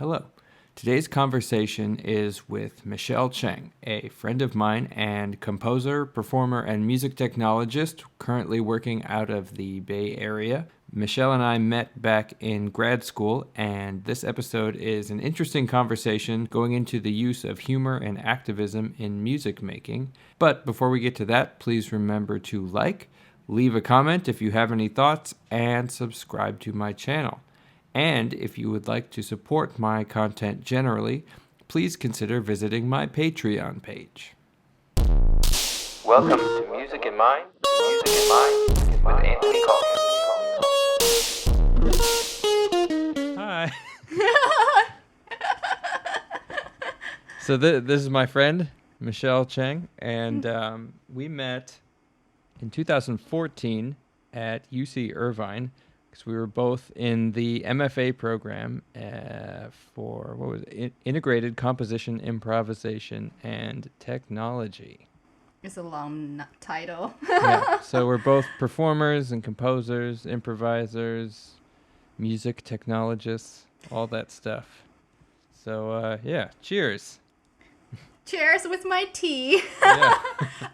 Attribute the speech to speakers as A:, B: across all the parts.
A: Hello. Today's conversation is with Michele Cheng, a friend of mine and composer, performer, and music technologist currently working out of the Bay Area. Michele and I met back in grad school, and this episode is an interesting conversation going into the use of humor and activism in music making. But before we get to that, please remember to leave a comment if you have any thoughts, and subscribe to my channel. And if you would like to support my content generally, please consider visiting my Patreon page. Welcome to Music in Mind, with Anthony Calkin. Hi. So this is my friend, Michele Cheng, and we met in 2014 at UC Irvine, because we were both in the MFA program for, Integrated Composition, Improvisation, and Technology.
B: It's a long title.
A: Yeah, so we're both performers and composers, improvisers, music technologists, all that stuff. So, cheers.
B: Cheers with my tea.
A: Yeah.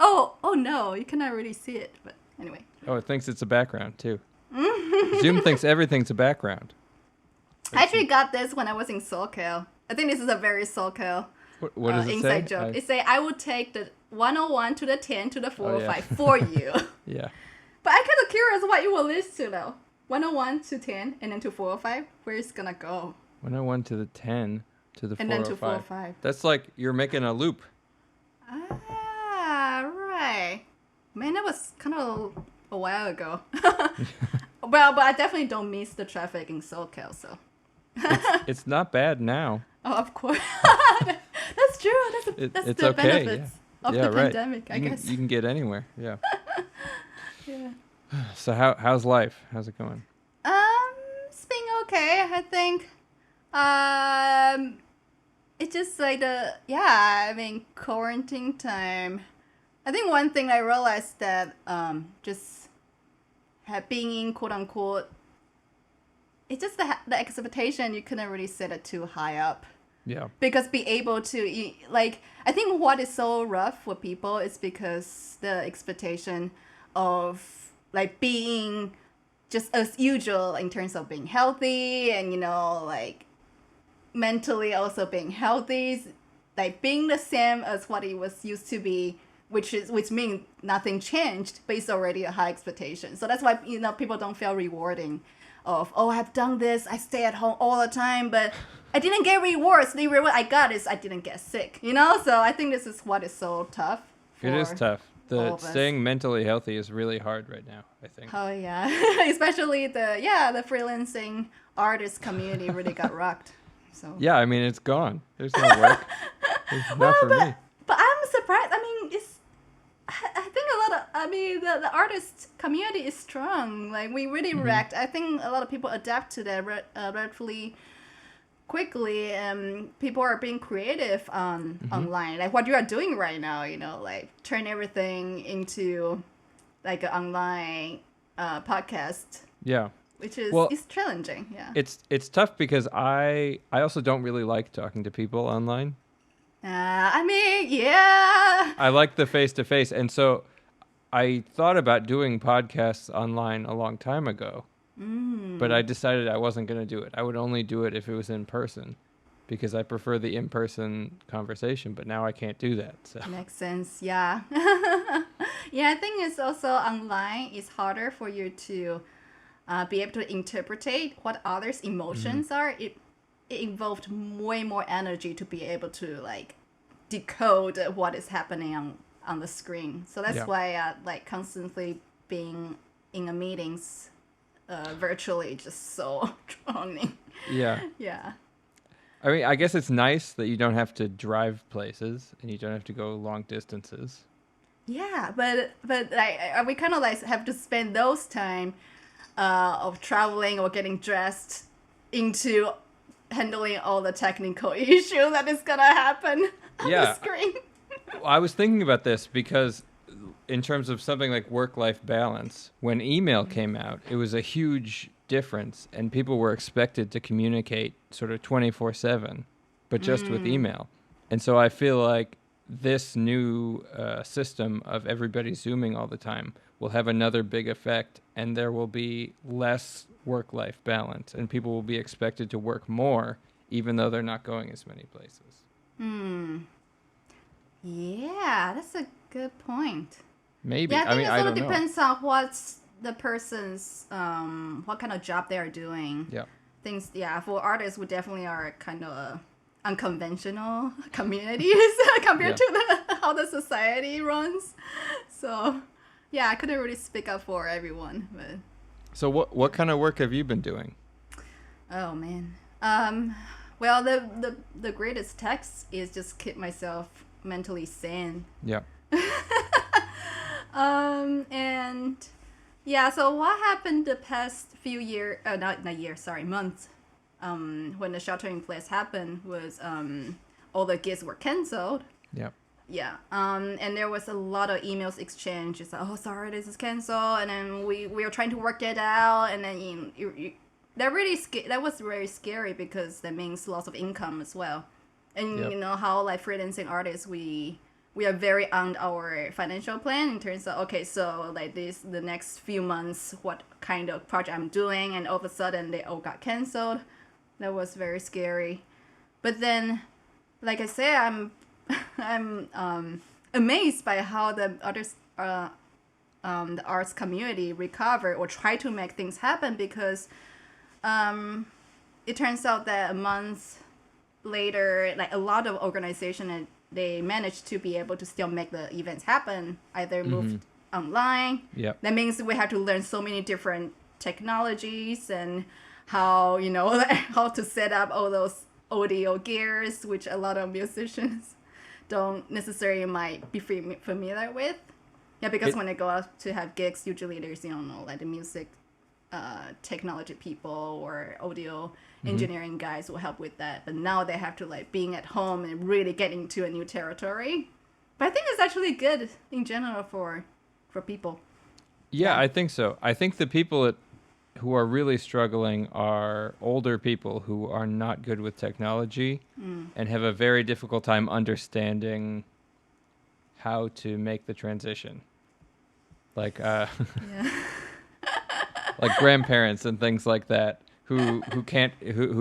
B: Oh no, you cannot really see it, but anyway.
A: Oh, it thinks it's a background, too. Zoom thinks everything's a background.
B: I actually got this when I was in SoCal. I think this is a very SoCal
A: what does it
B: inside
A: say?
B: joke. It say, I would take the 101 to the 10 to the 405 for you.
A: Yeah.
B: But I'm kind of curious what you will list to, though. 101 to 10 and then to 405. Where it's going to go?
A: 101 to the 10 to the 405.
B: And then to 405.
A: That's like you're making a loop.
B: Ah, right. Man, that was kind of a while ago. Well, but I definitely don't miss the traffic in SoCal, so.
A: It's not bad now.
B: Oh, of course. That's true. That's
A: it's
B: the
A: okay,
B: benefits of the pandemic, I guess.
A: You can get anywhere, yeah.
B: Yeah.
A: So how's life? How's it going?
B: It's been okay, I think. It's just like quarantine time. I think one thing I realized that being in quote unquote, it's just the expectation, you couldn't really set it too high up.
A: Yeah.
B: Because be able to, I think what is so rough for people is because the expectation of being just as usual in terms of being healthy and, mentally also being healthy, being the same as what it was used to be, which means nothing changed, but it's already a high expectation. So that's why, people don't feel rewarding of, I've done this, I stay at home all the time, but I didn't get rewards. The reward I got is I didn't get sick, So I think this is what is so tough.
A: It is tough. Staying mentally healthy is really hard right now, I think.
B: Oh, yeah. Especially the freelancing artist community really got rocked. So.
A: Yeah, I mean, it's gone. There's no work. Not for me.
B: But I'm surprised. I mean, I think the artist community is strong. We really react. I think a lot of people adapt to that relatively quickly, and people are being creative online. Like what you are doing right now, turn everything into an online podcast.
A: Yeah.
B: Which is it's challenging, yeah.
A: It's tough because I also don't really like talking to people online.
B: I
A: like the face-to-face, and so I thought about doing podcasts online a long time ago, but I decided I wasn't going to do it. I would only do it if it was in person, because I prefer the in-person conversation, but now I can't do that. So.
B: Makes sense, yeah. Yeah, I think it's also online. It's harder for you to be able to interpret what others' emotions are. It involved way more energy to be able to decode what is happening on the screen. So that's why constantly being in a meetings virtually just so drowning.
A: Yeah.
B: Yeah.
A: I mean, I guess it's nice that you don't have to drive places and you don't have to go long distances.
B: Yeah, but we kind of have to spend those time of traveling or getting dressed into handling all the technical issues that is gonna happen on the screen.
A: I was thinking about this because in terms of something like work-life balance, when email came out, it was a huge difference, and people were expected to communicate sort of 24/7, but just with email. And so I feel like this new system of everybody Zooming all the time will have another big effect, and there will be less work-life balance, and people will be expected to work more, even though they're not going as many places.
B: Yeah, that's a good point.
A: Maybe.
B: Yeah, I think
A: mean,
B: it
A: I
B: sort of
A: don't know.
B: depends on what's the person's what kind of job they are doing.
A: Yeah.
B: Things, yeah, for artists, we definitely are kind of unconventional communities compared to how the society runs. So, yeah, I couldn't really speak up for everyone, but
A: So what kind of work have you been doing?
B: oh man. Well, the greatest text is just keep myself mentally sane.
A: Yeah.
B: And yeah, so what happened the past few years, months, when the shelter in place happened was all the gigs were canceled.
A: Yeah.
B: Yeah. And there was a lot of emails exchanged. It's like, oh, sorry, this is canceled. And then we were trying to work it out. And then that was very scary because that means loss of income as well. And
A: Yep.
B: you know how like freelancing artists, we are very on our financial plan in terms of, okay, so like the next few months, what kind of project I'm doing, and all of a sudden they all got canceled. That was very scary. But then, like I say, I'm amazed by how the others the arts community recover or try to make things happen, because it turns out that a month later, like a lot of organizations, they managed to be able to still make the events happen, either moved online.
A: Yep.
B: That means we have to learn so many different technologies and how, you know, how to set up all those audio gears, which a lot of musicians don't necessarily might be familiar with. Yeah, because when they go out to have gigs, usually there's, you know, like the music technology people or audio engineering guys will help with that. But now they have to like being at home and really get into a new territory. But I think it's actually good in general for people.
A: Yeah, I think so. I think the people who are really struggling are older people who are not good with technology and have a very difficult time understanding how to make the transition. Like like grandparents and things like that who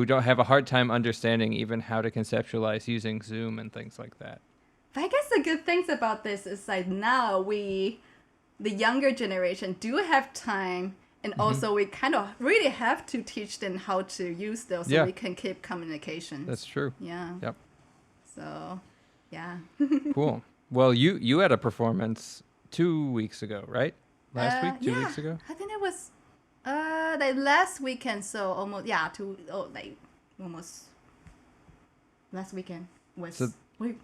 A: don't have a hard time understanding even how to conceptualize using Zoom and things like that.
B: But I guess the good things about this is like now the younger generation do have time, and also we kind of really have to teach them how to use those so we can keep communication.
A: That's true.
B: Yeah.
A: Yep.
B: So, yeah.
A: Cool. Well, you had a performance 2 weeks ago, right? Last week? 2 weeks ago?
B: I think it was like last weekend, so almost almost last weekend was wait.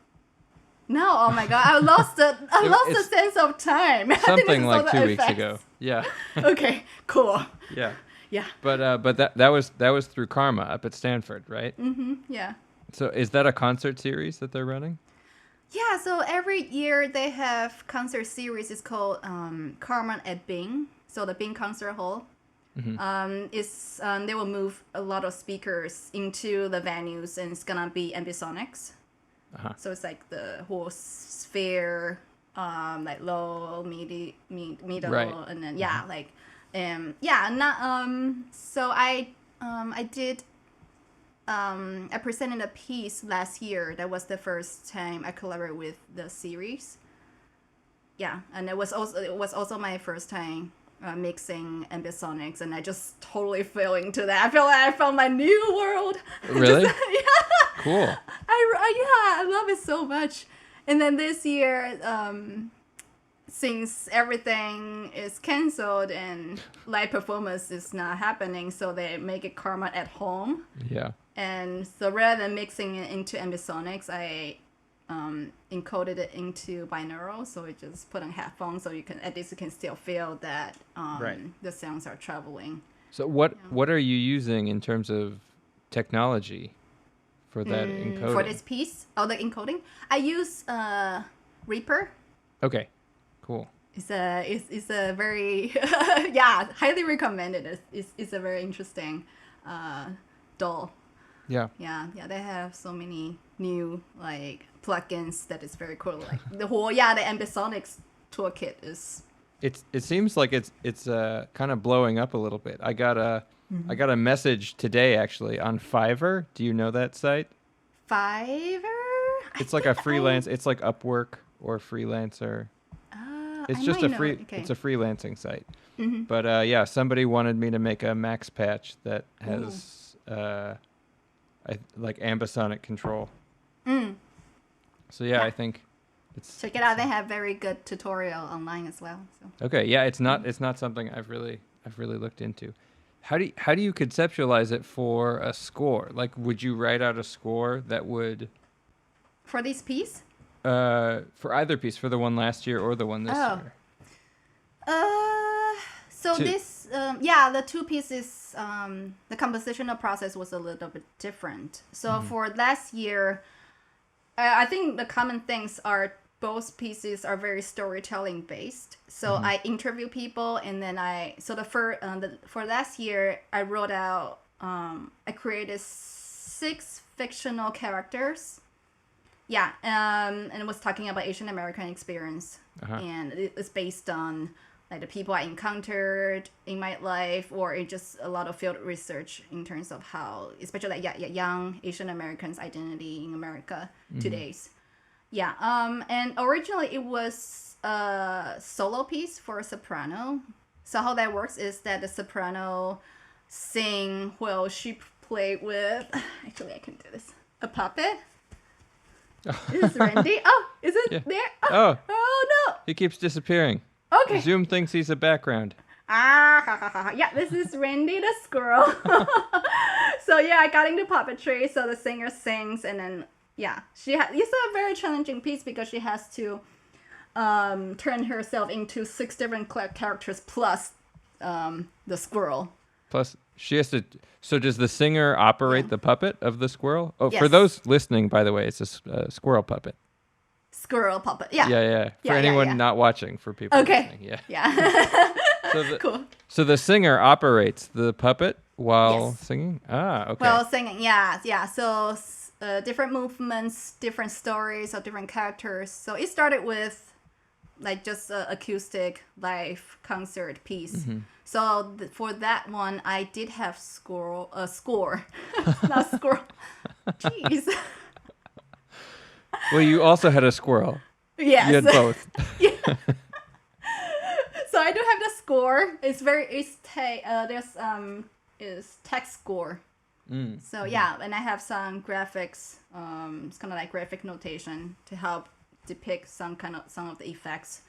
B: No, oh my god, I lost the sense of time.
A: Something like 2 weeks ago. Yeah.
B: Okay, cool.
A: Yeah.
B: Yeah.
A: But that was through Karma up at Stanford, right?
B: Yeah.
A: So is that a concert series that they're running?
B: Yeah, so every year they have concert series. It's called Karma at Bing. So the Bing Concert Hall. They will move a lot of speakers into the venues, and it's gonna be ambisonics. So it's like the whole sphere, like low, middle,
A: right.
B: And then so I did. I presented a piece last year. That was the first time I collaborated with the series. Yeah, and it was also my first time mixing ambisonics, and I just totally fell into that. I feel like I found my new world.
A: Really?
B: Yeah.
A: Cool.
B: I love it so much. And then this year, since everything is canceled and live performance is not happening, so they make it Karma at home.
A: Yeah.
B: And so rather than mixing it into ambisonics, I encoded it into binaural, so we just put on headphones, so you can still feel that the sounds are traveling.
A: So what are you using in terms of technology for that encoding?
B: For this piece, the encoding, I use Reaper.
A: Okay, cool.
B: it's a very yeah, highly recommended. It's a very interesting doll.
A: Yeah.
B: Yeah, they have so many new like plugins that is very cool. Like the ambisonics toolkit is.
A: It seems like it's kind of blowing up a little bit. I got a message today actually on Fiverr. Do you know that site?
B: Fiverr.
A: It's like a freelance. It's like Upwork or Freelancer. It's
B: I
A: just
B: might
A: a
B: know
A: free.
B: it. Okay.
A: It's a freelancing site. But yeah, somebody wanted me to make a max patch that has like ambisonic control. So yeah, I think it's.
B: Check it out. They have very good tutorial online as well. So.
A: Okay, yeah, it's not something I've really looked into. How do you conceptualize it for a score? Like, would you write out a score that would
B: For this piece?
A: for either piece, for the one last year or the one this year?
B: So
A: Two.
B: this, the two pieces, the compositional process was a little bit different. So for last year, I think the common things are both pieces are very storytelling based. So I interview people, and then for last year, I wrote out, I created 6 fictional characters. Yeah, and it was talking about Asian American experience, and it's based on like the people I encountered in my life, or it just a lot of field research in terms of how, especially like young Asian Americans' identity in America today's. Yeah, and originally it was a solo piece for a soprano. So how that works is that the soprano sing while she play with. Actually, I can do this. A puppet. Is Randy? Oh, is it there? Oh no!
A: He keeps disappearing.
B: Okay.
A: Zoom thinks he's a background.
B: Yeah, this is Randy the squirrel. So yeah, I got into puppetry. So the singer sings, and then it's a very challenging piece because she has to turn herself into 6 different characters plus the squirrel.
A: Plus, she has to. So does the singer operate the puppet of the squirrel? Oh,
B: Yes.
A: For those listening, by the way, it's a squirrel puppet.
B: Squirrel puppet. Yeah.
A: Yeah. For anyone not watching, for people listening.
B: Yeah.
A: Cool. So the singer operates the puppet while singing? Okay.
B: While singing, yeah. So different movements, different stories of different characters. So it started with like just an acoustic live concert piece. So for that one, I did have score. Not squirrel. Jeez.
A: Well, you also had a squirrel.
B: Yes.
A: You had both.
B: So I do have the score. Is text score. So yeah, and I have some graphics. It's kind of like graphic notation to help depict some of the effects.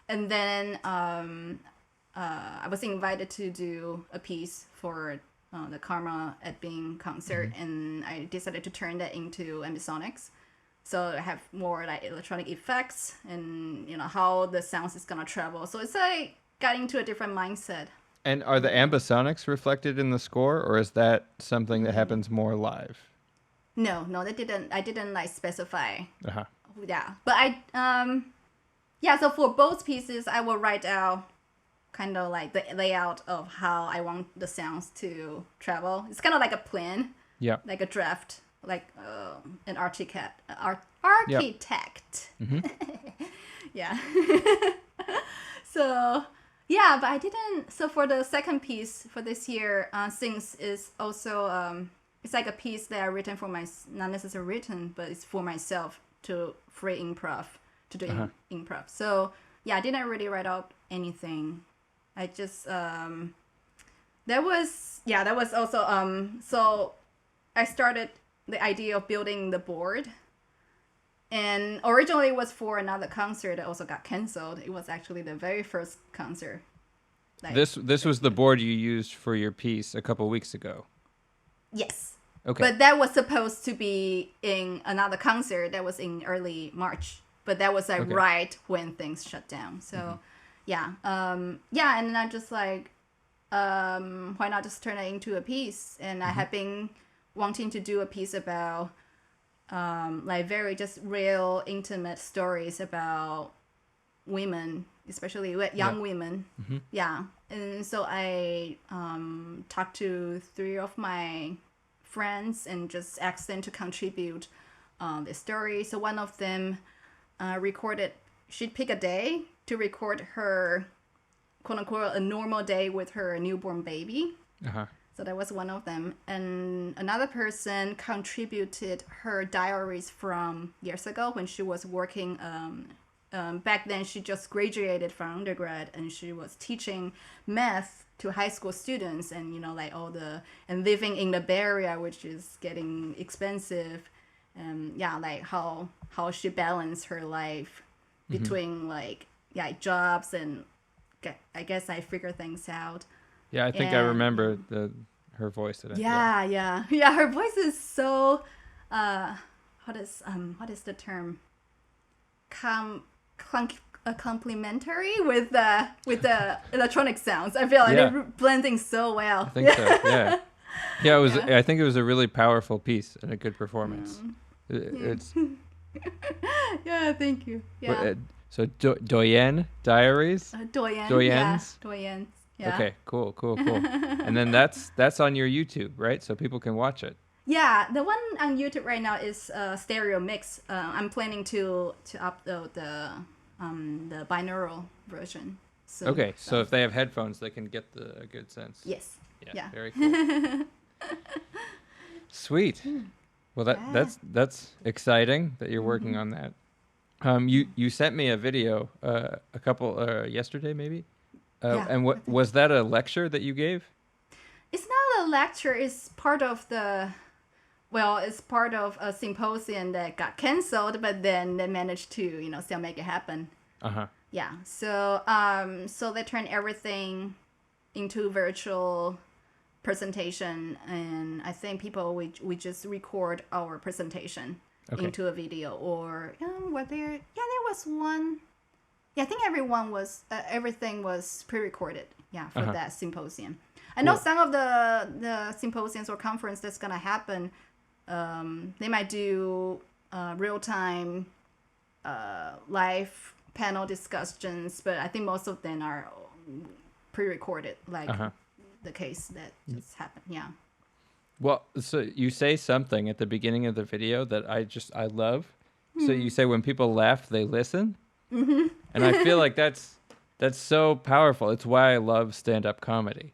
B: And then I was invited to do a piece for the Karma at Bing concert, and I decided to turn that into ambisonics. So I have more like electronic effects and how the sounds is gonna travel. So it's like got into a different mindset.
A: And are the ambisonics reflected in the score, or is that something that happens more live?
B: No, they didn't. I didn't like specify.
A: Uh-huh.
B: Yeah, but so for both pieces, I will write out kind of like the layout of how I want the sounds to travel. It's kind of like a plan.
A: Yeah.
B: Like a draft. Like an architect. Yeah. So yeah, but I didn't. So for the second piece for this year, Sings is also it's like a piece that I written for not necessarily written, but it's for myself to free improv to do improv. So yeah, I didn't really write out anything. I just that was also so I started the idea of building the board, and originally it was for another concert that also got canceled. It was actually the very first concert.
A: This was the board you used for your piece a couple weeks ago.
B: Yes.
A: Okay.
B: But that was supposed to be in another concert that was in early March, but that was right when things shut down. So and then I just like why not just turn it into a piece? And I have been wanting to do a piece about like very just real intimate stories about women, especially young women. Yeah. And so I talked to 3 of my friends and just asked them to contribute the story. So one of them she'd pick a day to record her, quote unquote, a normal day with her newborn baby. So that was one of them. And another person contributed her diaries from years ago when she was working. Back then, she just graduated from undergrad and she was teaching math to high school students, and like and living in the Bay Area, which is getting expensive. Like how she balanced her life between jobs, and I guess I figure things out.
A: Yeah, I think I remember her voice today.
B: Yeah. Her voice is so what is the term? Complementary with the electronic sounds. I feel like they're blending so well.
A: I think so. Yeah. Yeah, it was. Yeah. I think it was a really powerful piece and a good performance. It's.
B: Yeah, thank you. Yeah.
A: So Doyen Diaries.
B: Doyens. Yeah.
A: Okay, cool. And then that's on your YouTube, right? So people can watch it.
B: Yeah, the one on YouTube right now is stereo mix. I'm planning to upload the binaural version.
A: So if they have headphones, they can get a good sense.
B: Yes. Yeah.
A: Very cool. Sweet. Well, that's exciting that you're working on that. You sent me a video a couple yesterday maybe. And what was that, a lecture that you gave?
B: It's not a lecture. It's part of it's part of a symposium that got canceled, but then they managed to, still make it happen. Yeah. So they turned everything into virtual presentation, and I think we just record our presentation into a video, or there was one. Yeah, I think everything was pre-recorded. Yeah, for that symposium. I know some of the symposiums or conference that's gonna happen. They might do real-time live panel discussions, but I think most of them are pre-recorded, like the case that just happened. Yeah.
A: Well, so you say something at the beginning of the video that I love. So you say when people laugh, they listen. And I feel like that's so powerful. It's why I love stand-up comedy.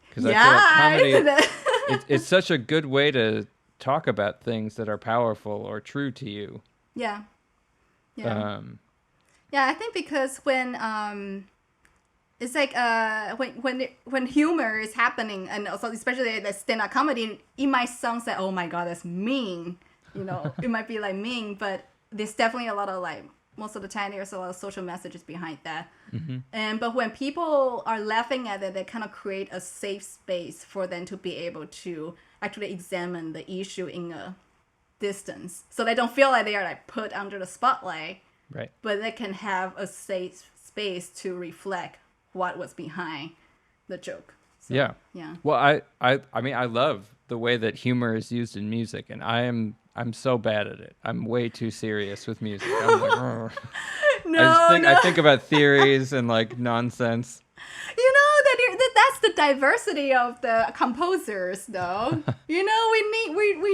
A: Because I feel like comedy, it's such a good way to talk about things that are powerful or true to you.
B: Yeah. I think because when it's like when humor is happening, and also especially the stand-up comedy, it might sound like, oh my god, that's mean. It might be like mean, but there's definitely a lot of most of the time there's a lot of social messages behind that. But when people are laughing at it, they kind of create a safe space for them to be able to actually examine the issue in a distance, so they don't feel like they are put under the spotlight.
A: Right.
B: But they can have a safe space to reflect what was behind the joke. So, yeah.
A: Well, I mean, I love the way that humor is used in music, and I'm so bad at it. I'm way too serious with music. I'm like, I think about theories and nonsense.
B: That's the diversity of the composers, though. We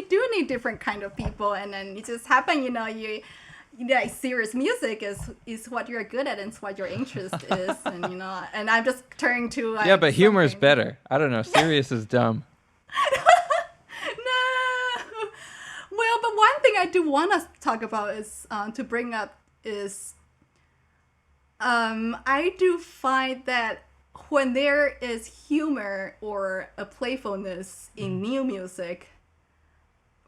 B: do need different kind of people, and then it just happen. Serious music is what you're good at, and it's what your interest is, and and I'm just turning to
A: but humor is better. I don't know. Serious is dumb.
B: Well, but one thing I do want to talk about is to bring up is I do find that when there is humor or a playfulness in new music,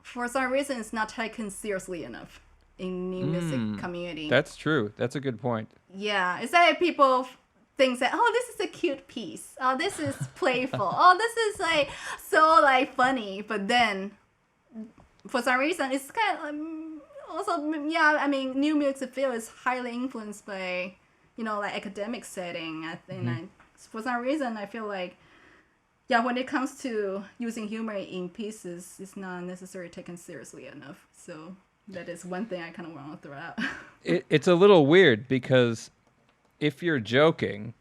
B: for some reason it's not taken seriously enough in new music community.
A: That's true. That's a good point.
B: Yeah, it's like people think that, oh, this is a cute piece. Oh, this is playful. Oh, this is so funny. But then, for some reason, it's kind of also new music field is highly influenced by academic setting. I think for some reason I feel like when it comes to using humor in pieces, it's not necessarily taken seriously enough. So that is one thing I kind of want to throw out.
A: It's a little weird because if you're joking,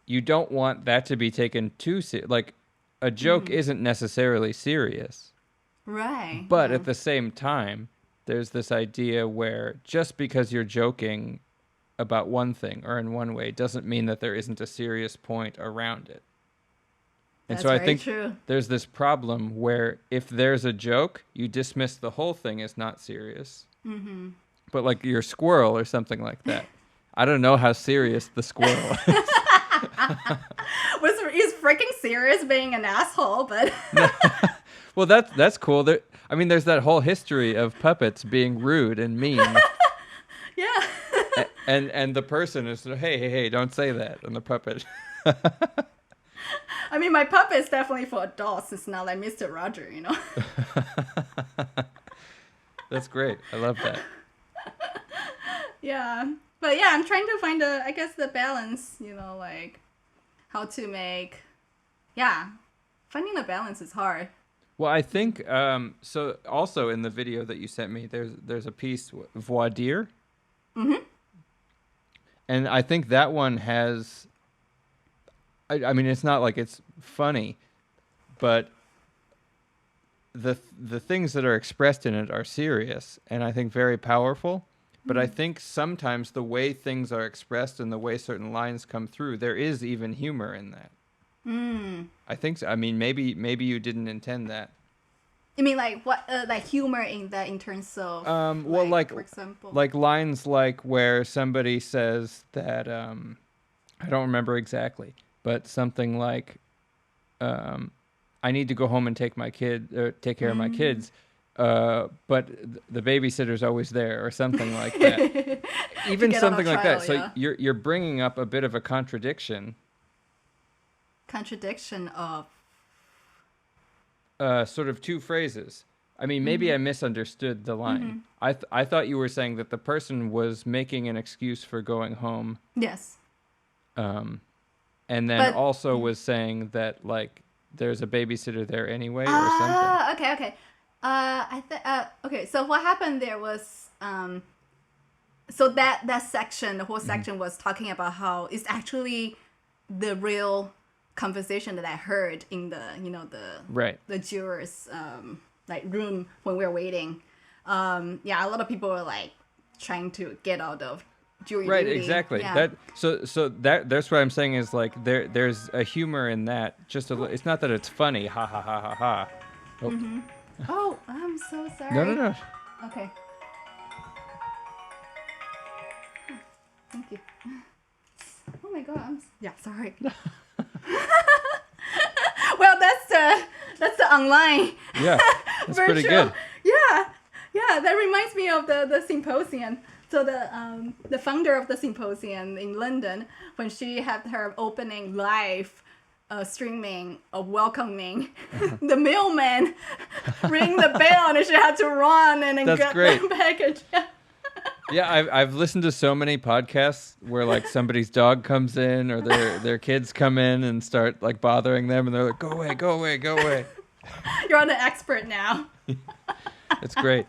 A: you don't want that to be taken too serious. Like, a joke isn't necessarily serious.
B: Right.
A: But at the same time, there's this idea where just because you're joking about one thing or in one way doesn't mean that there isn't a serious point around it. And
B: That's
A: so I
B: very
A: think
B: true.
A: there's this problem where if there's a joke, you dismiss the whole thing as not serious. Mm-hmm. But like your squirrel or something like that. I don't know how serious the squirrel is.
B: He's freaking serious being an asshole, but
A: Well, that's cool. There's that whole history of puppets being rude and mean.
B: yeah.
A: And the person is, hey, don't say that. And the puppet.
B: I mean, my puppet is definitely for adults. It's not like Mr. Roger, you know?
A: That's great. I love that.
B: Yeah. But yeah, I'm trying to find the balance, you know, like how to make, finding the balance is hard.
A: Well, I think, so also in the video that you sent me, there's a piece, voir dire. Mm-hmm. And I think that one has, I mean, it's not like it's funny, but the things that are expressed in it are serious and I think very powerful. But I think sometimes the way things are expressed and the way certain lines come through, there is even humor in that. I think so. I mean, maybe you didn't intend that.
B: You mean like what, like humor in that in terms of,
A: well, like
B: for example,
A: like lines like where somebody says that, I don't remember exactly, but something like, I need to go home and take care of my kids. But the babysitter's always there, or something like that. Even something like that. So you're bringing up a bit of a contradiction.
B: Contradiction of.
A: Sort of two phrases. I mean, maybe I misunderstood the line. I thought you were saying that the person was making an excuse for going home.
B: Yes.
A: And then also was saying that like there's a babysitter there anyway, or something.
B: Okay. Okay. So what happened there was, so that section, the whole section was talking about how it's actually the real conversation that I heard in the, you know, the jurors, like room when we were waiting. A lot of people were like trying to get out of jury
A: right
B: duty.
A: Exactly.
B: Yeah.
A: That's what I'm saying is like there's a humor in that. Just it's not that it's funny, ha ha ha ha ha. Oh.
B: Oh, I'm so sorry.
A: No.
B: Okay. Thank you. Oh my god. Sorry. Well, that's the online.
A: Yeah, that's pretty good.
B: Yeah. That reminds me of the symposium. So the founder of the symposium in London, when she had her opening live streaming of welcoming, the mailman ring the bell and she had to run and then get the package.
A: Yeah, I've listened to so many podcasts where like somebody's dog comes in or their kids come in and start like bothering them and they're like, go away.
B: You're an expert now.
A: It's great.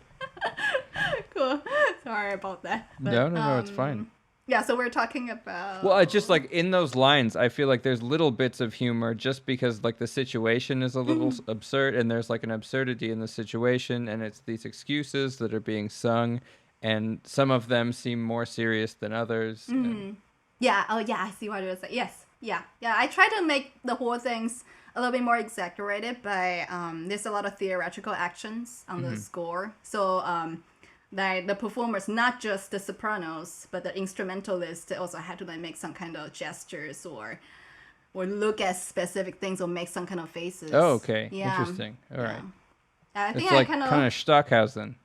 B: Cool. Sorry about that. But,
A: no, it's fine.
B: Yeah, so we're talking about...
A: Well, I just like in those lines, I feel like there's little bits of humor just because like the situation is a little absurd and there's like an absurdity in the situation and it's these excuses that are being sung and some of them seem more serious than others. And...
B: Yeah, I see what you're saying. Yes, yeah. I try to make the whole things a little bit more exaggerated by there's a lot of theatrical actions on the score. So like the performers, not just the sopranos, but the instrumentalists also had to like make some kind of gestures or look at specific things or make some kind of faces.
A: Oh, okay. Yeah. Interesting. All right. I think it's like kind of Stockhausen.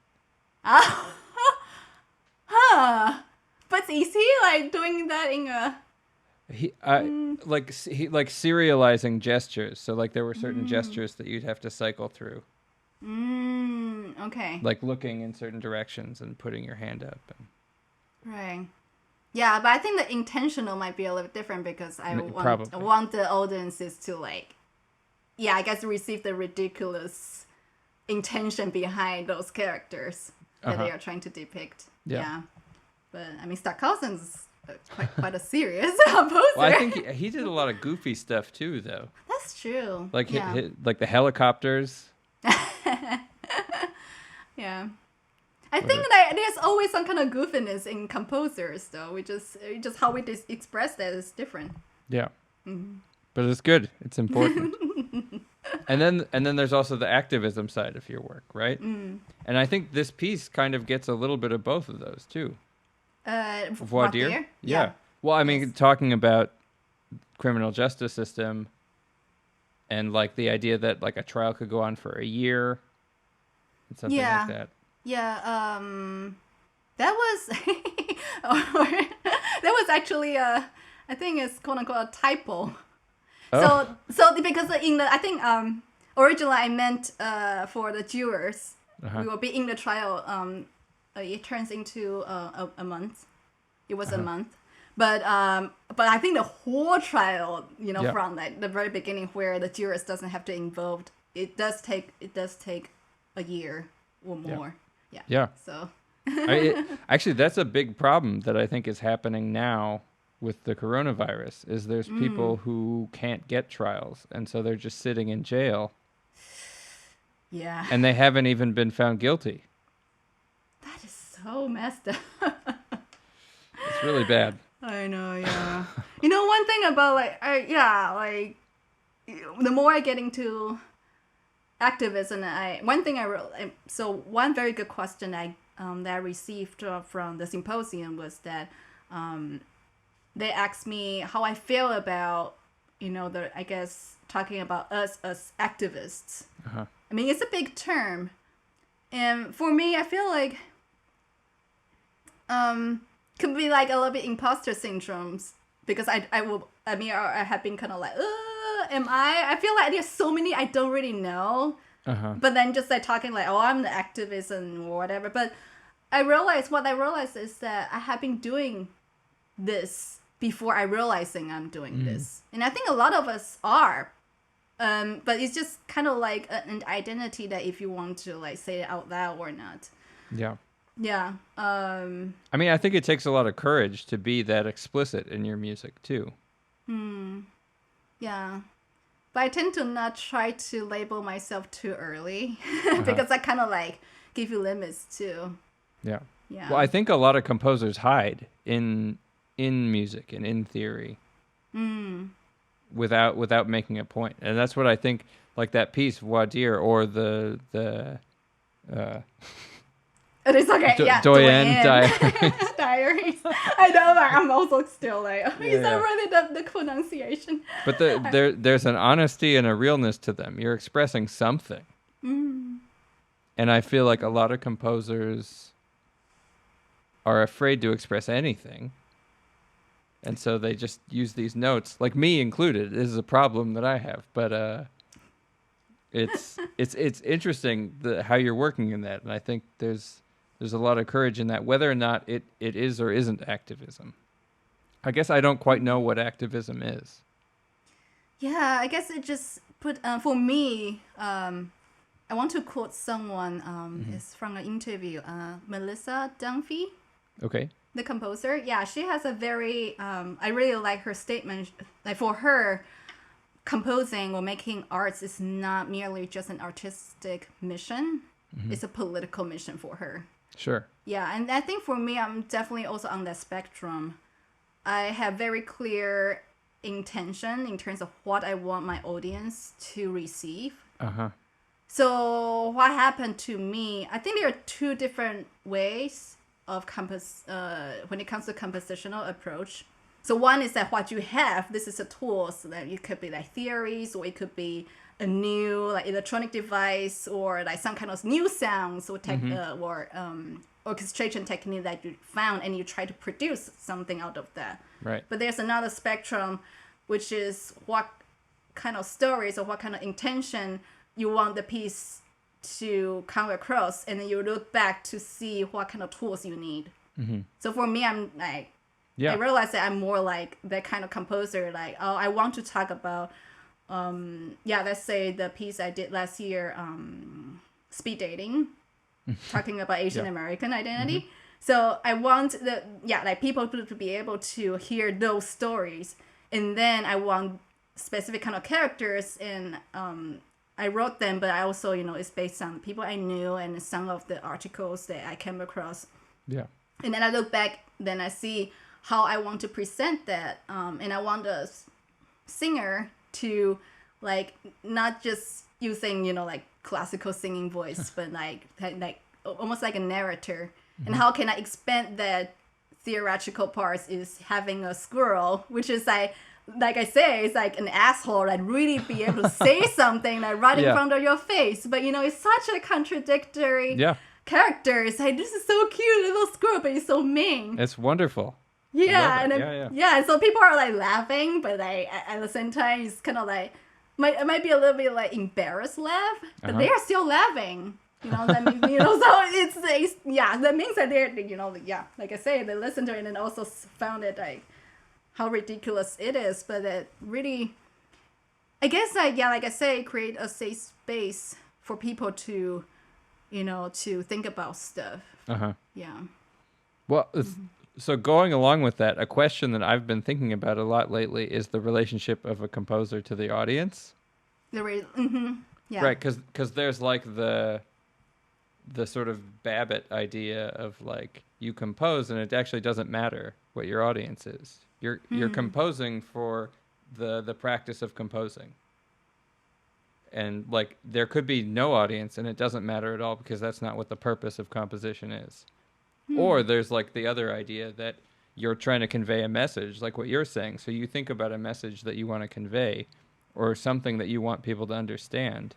B: But is he like doing that in a...
A: like serializing gestures. So like there were certain gestures that you'd have to cycle through.
B: Okay.
A: Like looking in certain directions and putting your hand up.
B: Right. Yeah, but I think the intentional might be a little different because I want the audiences to like, I guess receive the ridiculous intention behind those characters that they are trying to depict. Yeah. But I mean, Stockhausen's quite a serious composer.
A: Well, I think he did a lot of goofy stuff too, though.
B: That's true.
A: Like
B: yeah.
A: like the helicopters.
B: Yeah. I think that there's always some kind of goofiness in composers, though. We just how we express that is different.
A: Yeah. But it's good. It's important. and then there's also the activism side of your work, right? And I think this piece kind of gets a little bit of both of those too. Voir dire? Yeah. Well, I mean, talking about criminal justice system and like the idea that like a trial could go on for a year and something like that.
B: Yeah, that was that was actually I think it's quote unquote a typo.
A: Oh.
B: So because in the I think originally I meant for the jurors we will be in the trial. It turns into a month. It was a month, but I think the whole trial, from like the very beginning where the jurors doesn't have to involve, it does take a year or more. Yeah. So
A: actually, that's a big problem that I think is happening now with the coronavirus. Is there's people who can't get trials, and so they're just sitting in jail.
B: Yeah.
A: And they haven't even been found guilty.
B: That is so messed up.
A: It's really bad.
B: I know, yeah. One thing about the more I get into activism, one very good question that I received from the symposium was that they asked me how I feel about talking about us as activists. I mean, it's a big term, and for me, I feel like could be like a little bit imposter syndromes because I have been kind of like, am I feel like there's so many I don't really know. But then just like talking like, oh, I'm the activist and whatever. But what I realized is that I have been doing this before I realizing I'm doing this. And I think a lot of us are. But it's just kind of like an identity that if you want to like say it out loud or not.
A: Yeah.
B: Yeah.
A: I mean, I think it takes a lot of courage to be that explicit in your music too.
B: Yeah. But I tend to not try to label myself too early because I kind of like give you limits too.
A: Yeah.
B: Yeah.
A: Well, I think a lot of composers hide in music and in theory without making a point. And that's what I think, like that piece, Voir dire, or the
B: it is okay.
A: Doyen
B: Diaries. I know, like I'm also still like, is that really the pronunciation?
A: But there's an honesty and a realness to them. You're expressing something. And I feel like a lot of composers are afraid to express anything. And so they just use these notes, like me included. This is a problem that I have, but it's interesting how you're working in that, and I think there's a lot of courage in that, whether or not it is or isn't activism. I guess I don't quite know what activism is.
B: Yeah, I guess it just for me. I want to quote someone. It's from an interview. Melissa Dunphy.
A: Okay.
B: The composer, yeah, she has a very I really like her statement. Like for her, composing or making arts is not merely just an artistic mission, it's a political mission for her.
A: Sure.
B: Yeah, and I think for me, I'm definitely also on that spectrum. I have very clear intention in terms of what I want my audience to receive. So what happened to me, I think there are two different ways of when it comes to compositional approach. So one is that what you have, this is a tool, so that it could be like theories, or it could be a new like electronic device, or like some kind of new sounds or orchestration technique that you found, and you try to produce something out of that.
A: Right.
B: But there's another spectrum, which is what kind of stories or what kind of intention you want the piece to come across, and then you look back to see what kind of tools you need. So for me, I'm like, I realize that I'm more like that kind of composer. Like, oh, I want to talk about, let's say the piece I did last year, speed dating, talking about Asian American identity. So I want like people to be able to hear those stories, and then I want specific kind of characters, and I wrote them, but I also it's based on people I knew and some of the articles that I came across.
A: Yeah.
B: And then I look back, then I see how I want to present that, and I want a singer to like not just using like classical singing voice, but like almost like a narrator. And how can I expand that theoretical parts is having a squirrel, which is like I say, it's like an asshole, like really be able to say something like right in front of your face. But it's such a contradictory character. It's like, this is so cute, little squirrel, but he's so mean.
A: It's wonderful.
B: Yeah, and and so people are like laughing, but like at the same time, it's kind of like it might be a little bit like embarrassed laugh, but they are still laughing. That means, so it's that means that they're, like I say, they listened to it and also found it like how ridiculous it is, but it really, I guess, like I say, create a safe space for people to, to think about stuff. Yeah.
A: Well, so going along with that, a question that I've been thinking about a lot lately is the relationship of a composer to the audience.
B: Yeah.
A: Right, because there's like the sort of Babbitt idea of like you compose and it actually doesn't matter what your audience is. You're composing for the practice of composing. And like there could be no audience and it doesn't matter at all because that's not what the purpose of composition is. Or there's like the other idea that you're trying to convey a message, like what you're saying. So you think about a message that you want to convey or something that you want people to understand.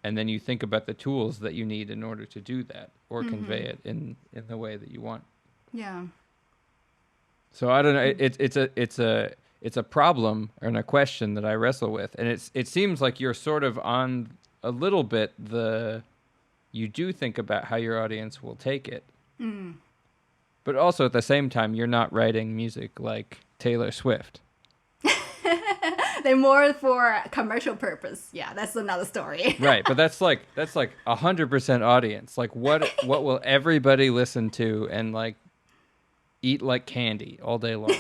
A: And then you think about the tools that you need in order to do that or convey it in the way that you want.
B: Yeah.
A: So I don't know. It's a problem and a question that I wrestle with, and it seems like you're sort of on a little bit you do think about how your audience will take it, but also at the same time you're not writing music like Taylor Swift.
B: They're more for commercial purpose. Yeah, that's another story.
A: Right, but that's like 100% audience. Like what will everybody listen to and like eat like candy all day long?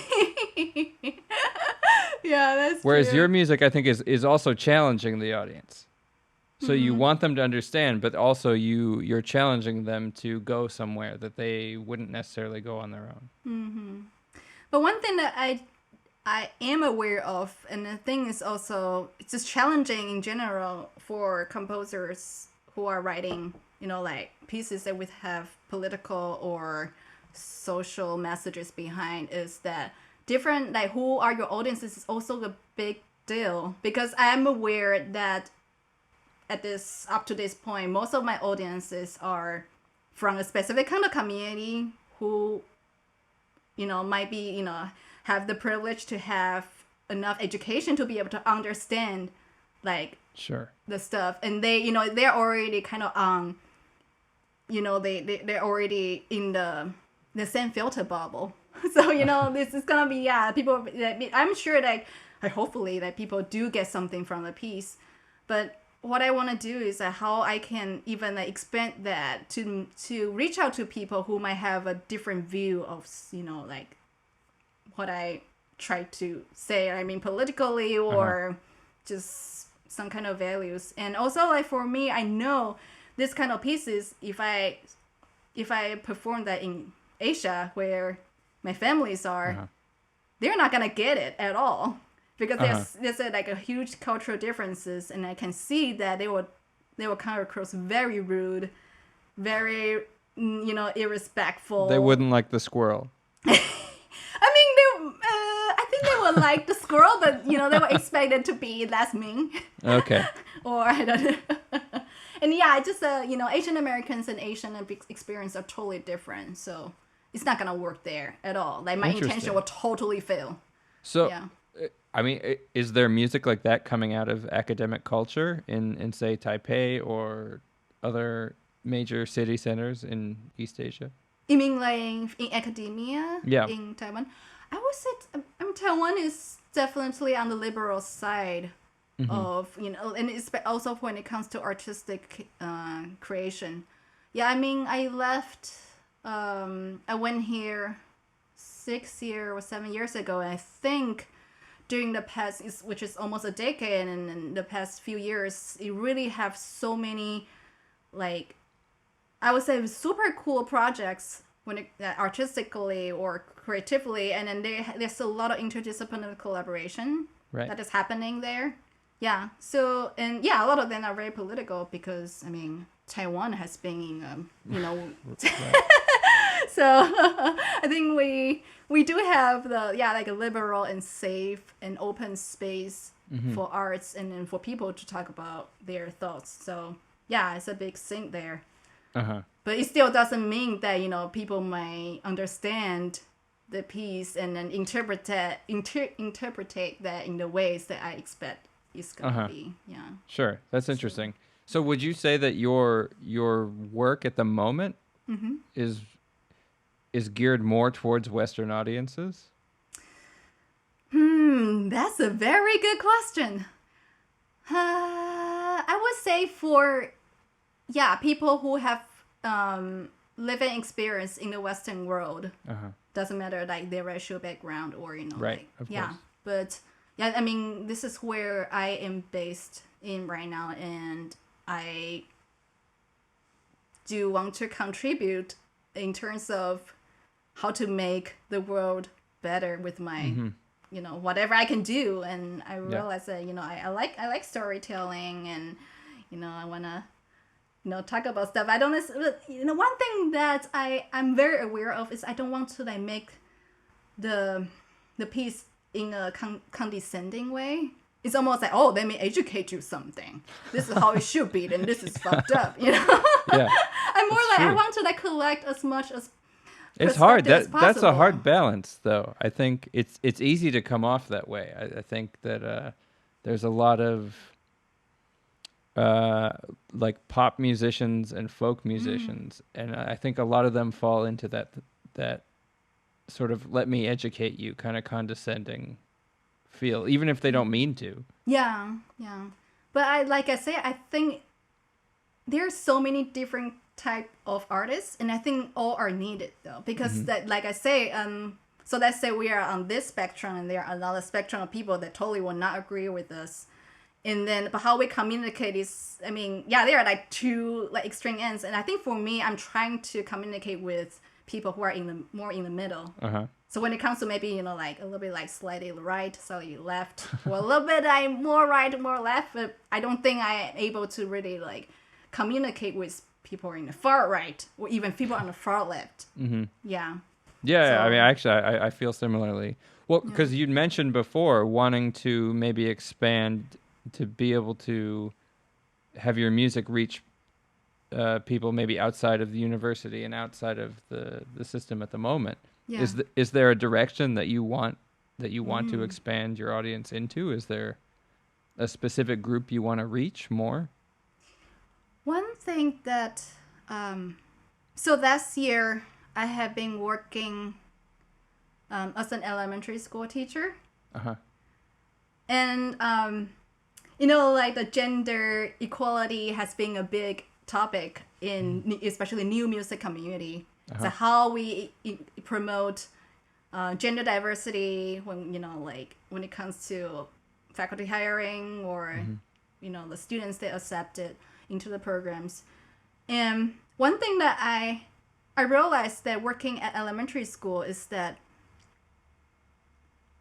B: Yeah, that's
A: Whereas
B: true.
A: your music, I think, is also challenging the audience. So you want them to understand, but also you're challenging them to go somewhere that they wouldn't necessarily go on their own.
B: But one thing that I am aware of, and the thing is also, it's just challenging in general for composers who are writing, like pieces that would have political or social messages behind, is that different, like who are your audiences is also a big deal. Because I'm aware that up to this point, most of my audiences are from a specific kind of community who, might be, have the privilege to have enough education to be able to understand like the stuff, and they they're already kind of they're already in the same filter bubble. So this is gonna be people, I'm sure that hopefully that people do get something from the piece, but what I want to do is how I can even expand that to reach out to people who might have a different view of like what I try to say, I mean politically or just some kind of values. And also like for me, I know this kind of pieces, if I perform that in Asia where my families are, they're not gonna get it at all, because there's like a huge cultural differences, and I can see that they will come across very rude, very irrespectful.
A: They wouldn't like the squirrel.
B: I think they would like the squirrel, but they were expected to be less mean.
A: Okay.
B: Or I don't know. And just Asian Americans and Asian experience are totally different, so it's not gonna work there at all. Like my intention will totally fail.
A: So, I mean, is there music like that coming out of academic culture in say Taipei or other major city centers in East Asia?
B: You mean like in academia?
A: Yeah.
B: In Taiwan? I would say Taiwan is definitely on the liberal side of, and it's also when it comes to artistic creation. Yeah, I mean, I left I went here 6 years or 7 years ago, and I think during the past, which is almost a decade, and in the past few years, it really have so many, like, I would say super cool projects when artistically or creatively, and then there's a lot of interdisciplinary collaboration
A: Right.
B: that is happening there. Yeah. So, and yeah, a lot of them are very political because, I mean, Taiwan has been in, so I think we do have like a liberal and safe and open space for arts and then for people to talk about their thoughts. So yeah, it's a big thing there. But it still doesn't mean that people might understand the piece and then interpret that in the ways that I expect it's gonna be. Yeah.
A: Sure, that's interesting. So would you say that your work at the moment is geared more towards Western audiences?
B: That's a very good question. I would say for people who have living experience in the Western world. Doesn't matter like their racial background or
A: Right, of course.
B: But yeah, I mean this is where I am based in right now, and I do want to contribute in terms of how to make the world better with my whatever I can do. And I realize that I like storytelling, and I want to talk about stuff. I don't one thing that I'm very aware of is I don't want to like make the piece in a condescending way. It's almost like, oh, let me educate you something. This is how it should be, and this is fucked up,
A: Yeah.
B: I'm more like,
A: true.
B: I want to like collect as much as
A: It's hard.
B: perspective as
A: That's a
B: possible.
A: hard balance, though. I think it's easy to come off that way. I think that there's a lot of like pop musicians and folk musicians, and I think a lot of them fall into that sort of let me educate you kind of condescending feel, even if they don't mean to.
B: Yeah. But I say, I think there's so many different type of artists, and I think all are needed though, because that, like I say, so let's say we are on this spectrum, and there are another spectrum of people that totally will not agree with us. And then, but how we communicate is, I mean, there are like two like extreme ends, and I think for me, I'm trying to communicate with people who are more in the middle. So when it comes to maybe like a little bit like slightly right, slightly left, or a little bit like more right, more left, but I don't think I'm able to really like communicate with people in the far right or even people on the far left. Yeah.
A: Yeah,
B: So-
A: I mean, actually, I feel similarly. Well, because you'd mentioned before wanting to maybe expand to be able to have your music reach people maybe outside of the university and outside of the system at the moment.
B: Yeah.
A: Is there a direction that you want to expand your audience into? Is there a specific group you want to reach more?
B: One thing that, so last year I have been working as an elementary school teacher. And, like the gender equality has been a big topic in especially new music community. So how we promote gender diversity when, like when it comes to faculty hiring or, the students that accepted into the programs. And one thing that I realized that working at elementary school is that,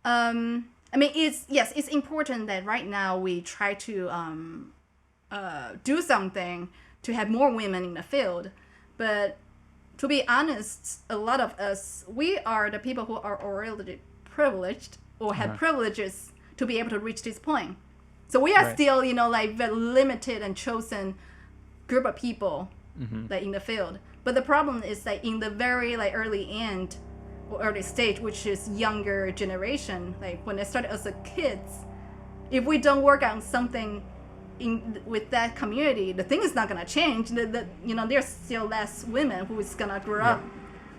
B: I mean, it's important that right now we try to do something to have more women in the field. But to be honest, a lot of us, we are the people who are already privileged or have privileges to be able to reach this point. So we are
A: Right.
B: still, like very limited and chosen group of people like in the field. But the problem is that in the very like early end or early stage, which is younger generation, like when they started as a kids, if we don't work on something with that community, the thing is not gonna change. There's still less women who is gonna grow up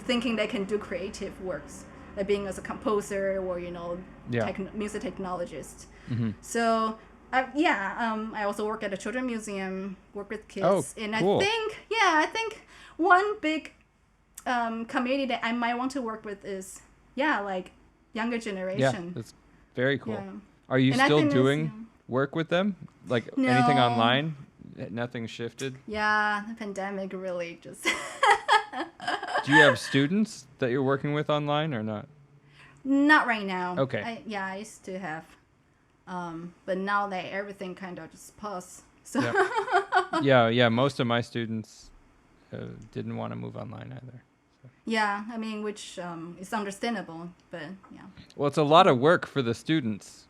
B: thinking they can do creative works, like being as a composer or music technologist. So I also work at a children's museum, work with kids,
A: Oh,
B: and
A: cool.
B: I think one big community that I might want to work with is like younger
A: Yeah,
B: generation.
A: that's very cool.
B: Yeah.
A: Are you
B: And I
A: still
B: think it's,
A: doing work with them? Like anything
B: No.
A: online? Nothing shifted?
B: Yeah, the pandemic really just
A: Do you have students that you're working with online or not?
B: not right now.
A: Okay.
B: I used to have, but now that everything kind of just paused. So
A: Yep. Yeah. Most of my students didn't want to move online either.
B: yeah, I mean, which is understandable, but yeah.
A: Well, it's a lot of work for the students.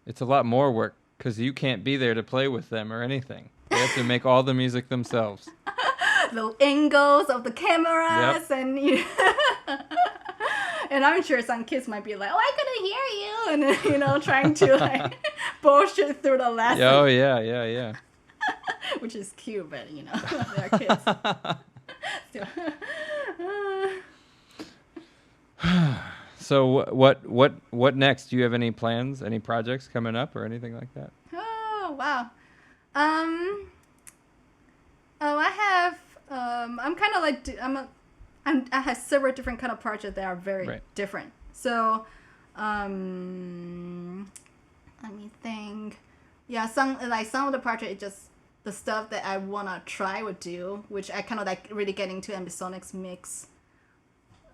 A: It's a lot more work because you can't be there to play with them or anything. They have to make all the music themselves.
B: The angles of the cameras and and I'm sure some kids might be like, "Oh, I couldn't hear you," and trying to like bullshit through the lesson,
A: Oh yeah.
B: which is cute, but they're kids. So,
A: So what next? Do you have any plans, any projects coming up or anything like that?
B: oh wow. I have. I'm kind of like I have several different kind of projects that are very different. So, let me think. Yeah, some of the project is just the stuff that I wanna try or do, which I kind of like really get into ambisonics mix.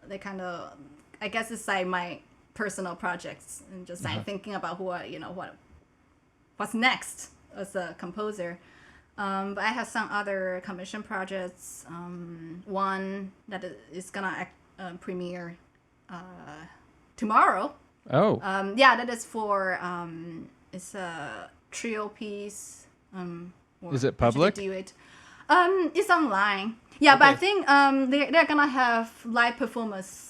B: They kind of, I guess it's like my personal projects and just like thinking about what's next as a composer. But I have some other commission projects. One that is gonna premiere tomorrow.
A: Oh.
B: That is for it's a trio piece.
A: Is it public?
B: Do it. It's online. Yeah, but I think they're gonna have live performance.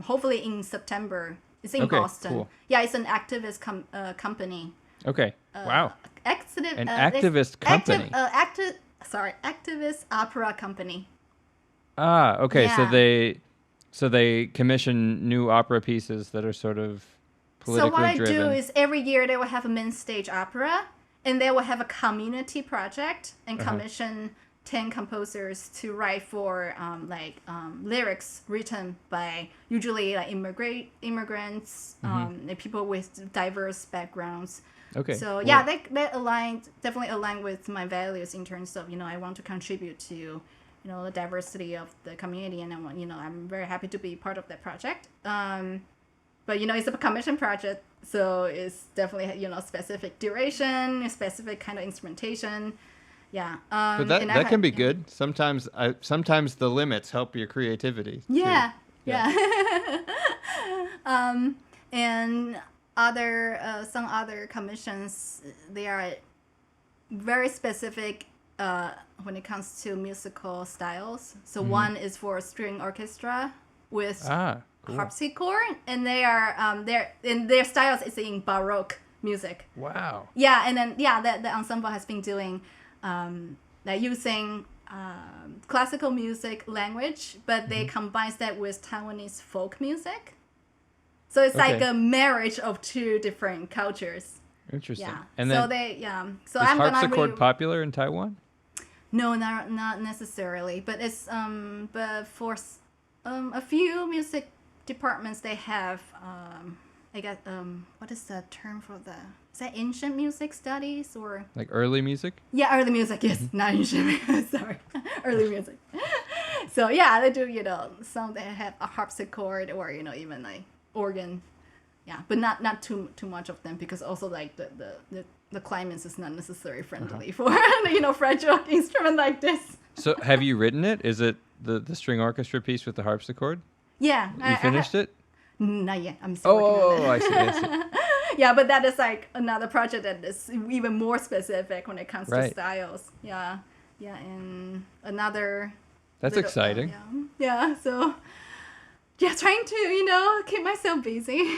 B: Hopefully in September. It's in Boston.
A: Cool.
B: Yeah, it's an activist company.
A: Okay. Wow.
B: Activist
A: company.
B: Activist opera company.
A: Ah, okay.
B: Yeah.
A: So they commission new opera pieces that are sort of politically
B: So what
A: driven.
B: I do is every year they will have a main stage opera, and they will have a community project and commission 10 composers to write for lyrics written by usually like immigrants, and people with diverse backgrounds.
A: Okay.
B: So
A: cool.
B: yeah, they definitely align with my values in terms of I want to contribute to the diversity of the community, and I want I'm very happy to be part of that project. But it's a commission project, so it's definitely specific duration, specific kind of instrumentation. Yeah.
A: But that can be good. Sometimes the limits help your creativity.
B: Yeah.
A: Too.
B: Yeah. And some other commissions, they are very specific when it comes to musical styles. So one is for string orchestra with
A: cool.
B: harpsichord, and they are their styles is in Baroque music.
A: Wow.
B: Yeah, and then the ensemble has been doing they're using classical music language, but they combine that with Taiwanese folk music. So it's like a marriage of two different cultures.
A: Interesting.
B: Yeah.
A: And
B: so
A: then
B: So
A: is
B: I'm
A: harpsichord popular in Taiwan?
B: No, not necessarily, but it's but for a few music departments they have I guess what is the term for is that ancient music studies or
A: like early music?
B: Yeah, early music, yes, not ancient music. Sorry, early music. So yeah, they do some they have a harpsichord or even like organ, yeah, but not too much of them, because also like the climate is not necessarily friendly for fragile instrument like this.
A: So have you written it? Is it the string orchestra piece with the harpsichord?
B: Yeah,
A: you finished it?
B: Not yet. I'm still working on it.
A: I see.
B: Yeah, but that is like another project that is even more specific when it comes to styles. Yeah, and another.
A: That's exciting.
B: Yeah. So, yeah, trying to keep myself busy.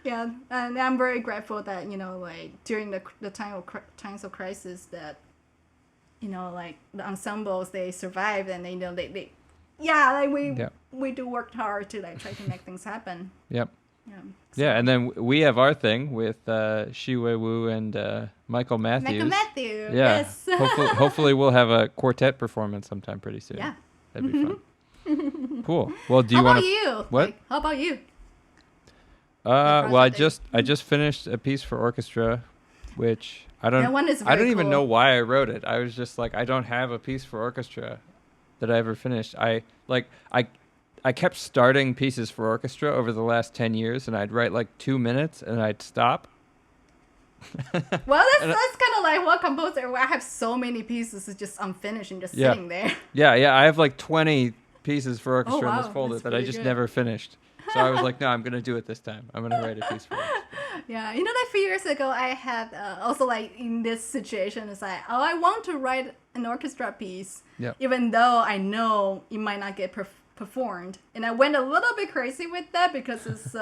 B: Yeah, and I'm very grateful that like during the times of crisis that like the ensembles, they survive, and they we do work hard to like try to make things happen.
A: Yep.
B: Yeah.
A: Yeah, and then we have our thing with Shiwei Wu and Michael Matthews.
B: Michael Matthews.
A: Yeah.
B: Yes.
A: hopefully we'll have a quartet performance sometime pretty soon.
B: Yeah.
A: That'd be fun. Cool. Well, do
B: How
A: you want
B: about
A: to?
B: you?
A: What?
B: Like, how about you?
A: Well, I
B: project
A: just I just finished a piece for orchestra, which
B: That one is
A: I
B: very
A: don't even know
B: cool.
A: why I wrote it. I was just like, I don't have a piece for orchestra that I ever finished. I kept starting pieces for orchestra over the last 10 years, and I'd write like 2 minutes and I'd stop.
B: Well,
A: And
B: that's kind of like what composer. Where I have so many pieces is just unfinished and just
A: yeah,
B: sitting there.
A: yeah. I have like 20 pieces for
B: Oh
A: orchestra in this
B: wow,
A: folder
B: that's
A: that I
B: pretty
A: just
B: good.
A: never finished. So I was like, no, I'm gonna do it this time. I'm gonna write a piece for orchestra.
B: Yeah, you know, like a few years ago, I had also like in this situation, it's like, oh, I want to write an orchestra piece,
A: Yeah.
B: even though I know it might not get performed, and I went a little bit crazy with that because it's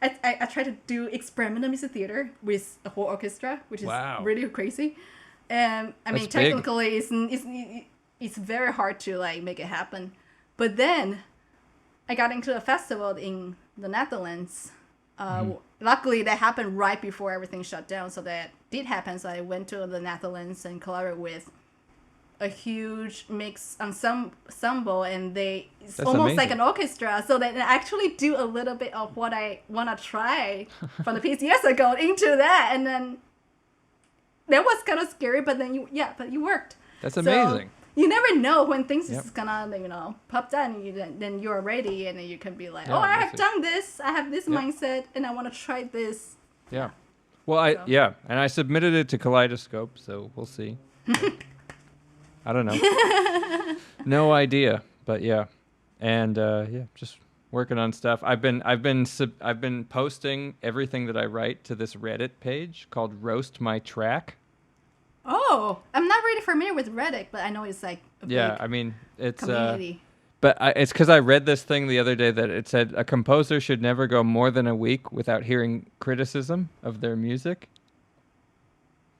B: I tried to do experimental music theater with a whole orchestra, which is
A: Wow.
B: really crazy, and I mean
A: That's big.
B: technically it's very hard to like make it happen, but then I got into a festival in the Netherlands. Luckily, that happened right before everything shut down, so that did happen. So I went to the Netherlands and collaborated with a huge mix ensemble, and it's
A: That's
B: almost like
A: amazing.
B: an orchestra. So that I actually do a little bit of what I want to try from the piece years ago into that, and then that was kind of scary. But then but you worked.
A: That's
B: So,
A: amazing.
B: you never know when things
A: Yep.
B: is gonna, pop down, and then you're ready, and then you can be like,
A: Yeah,
B: oh, I
A: we'll
B: have
A: see.
B: done this, I have this
A: Yep.
B: mindset, and I want to try this.
A: Yeah. Well,
B: So.
A: and I submitted it to Kaleidoscope, so we'll see. I don't know. No idea, but yeah, and just working on stuff. I've been posting everything that I write to this Reddit page called Roast My Track.
B: Oh, I'm not really familiar with Reddit, but I know it's like a
A: Yeah,
B: big
A: I mean it's
B: community.
A: it's because I read this thing the other day that it said a composer should never go more than a week without hearing criticism of their music.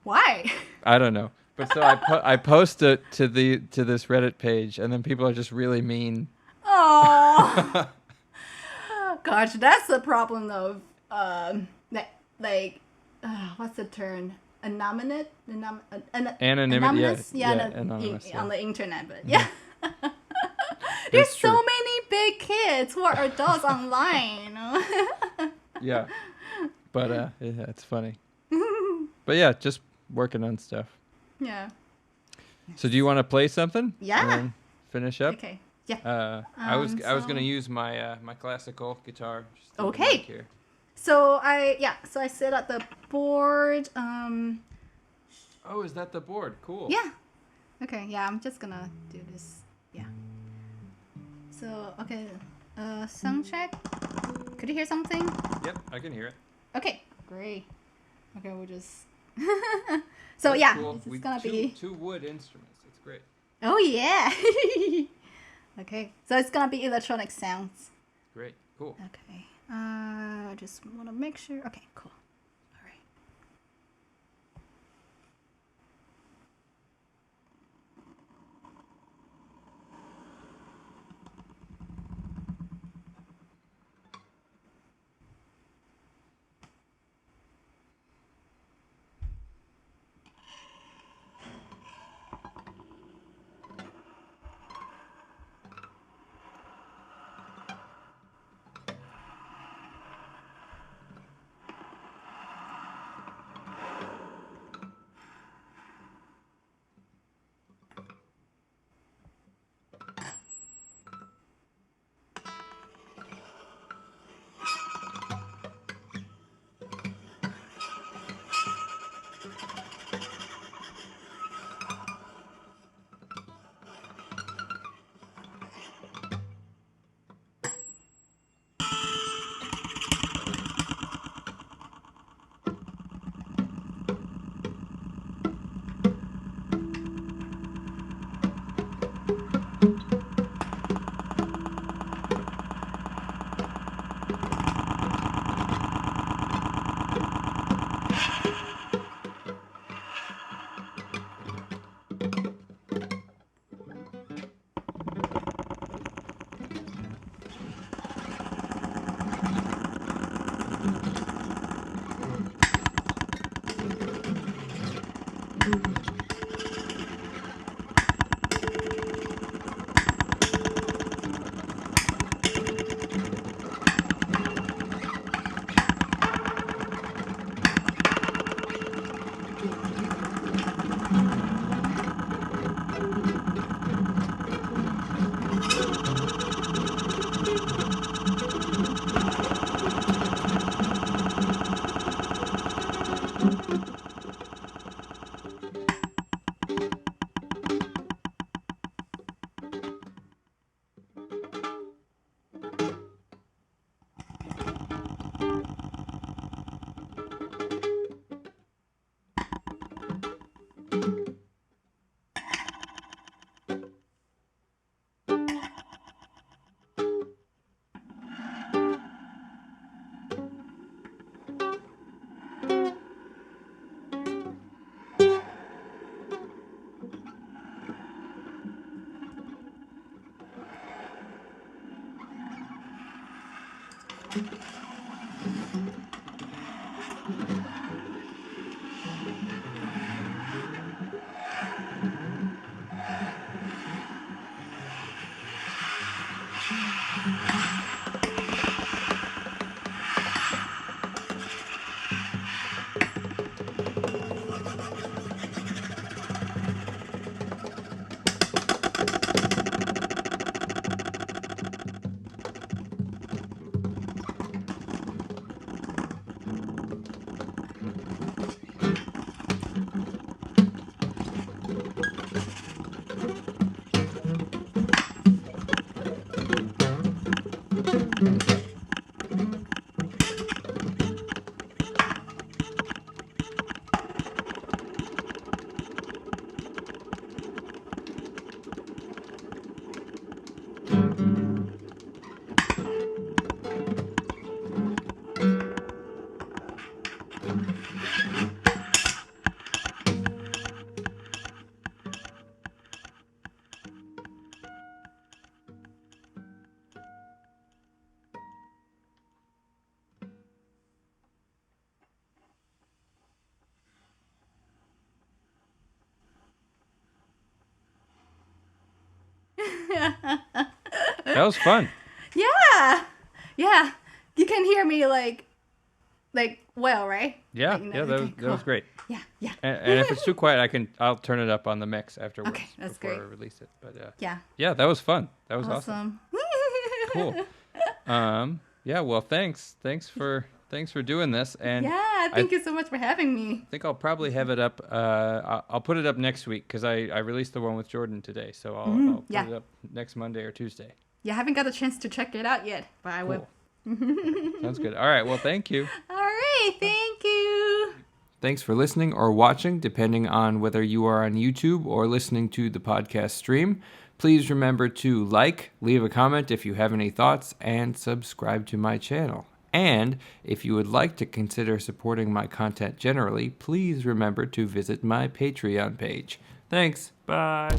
B: Why?
A: I don't know, but so I post it to this Reddit page, and then people are just really mean.
B: Oh, gosh, that's the problem of that like what's the term? Anonymous,
A: Anonymity,
B: anonymous,
A: anonymous.
B: on
A: Yeah.
B: the internet, but yeah. There's
A: That's
B: so
A: true.
B: many big kids who are adults online.
A: Yeah, but yeah, it's funny. But yeah, just working on stuff.
B: Yeah.
A: So do you want to play something?
B: Yeah.
A: And then finish up.
B: Okay. Yeah.
A: I was
B: so-
A: gonna use my my classical guitar. Just to the
B: Okay.
A: mic here.
B: So I set up the board.
A: Oh, is that the board? Cool.
B: Yeah. Okay. Yeah. I'm just gonna do this. Yeah. So okay. Sound check. Could you hear something?
A: Yep, I can hear it.
B: Okay. Great. Okay. We'll just. So
A: That's
B: yeah,
A: cool.
B: this is
A: We
B: gonna
A: two,
B: be.
A: two wood instruments. It's great.
B: Oh yeah. Okay. So it's gonna be electronic sounds.
A: Great. Cool.
B: Okay. I just want to make sure. Okay, cool. All right.
A: That was fun.
B: Yeah. Yeah. You can hear me like well, right?
A: Yeah,
B: Like,
A: yeah, that
B: okay,
A: was
B: cool.
A: great.
B: Yeah, yeah.
A: And if it's too quiet, I'll turn it up on the mix afterwards.
B: Okay, that's
A: before
B: great.
A: I release it. But
B: Yeah.
A: yeah, that was fun. That was awesome.
B: Awesome.
A: Cool. Yeah, well, thanks for doing this. And
B: Yeah, thank you so much for having me.
A: I think I'll probably have it up. I'll put it up next week because I released the one with Jordan today, so I'll put it up next Monday or Tuesday.
B: Yeah, I haven't got a chance to check it out yet, but I will.
A: Okay, sounds good. All right, well, thank you.
B: All right, thank you.
A: Thanks for listening or watching, depending on whether you are on YouTube or listening to the podcast stream. Please remember to like, leave a comment if you have any thoughts, and subscribe to my channel. And if you would like to consider supporting my content generally, please remember to visit my Patreon page. Thanks. Bye.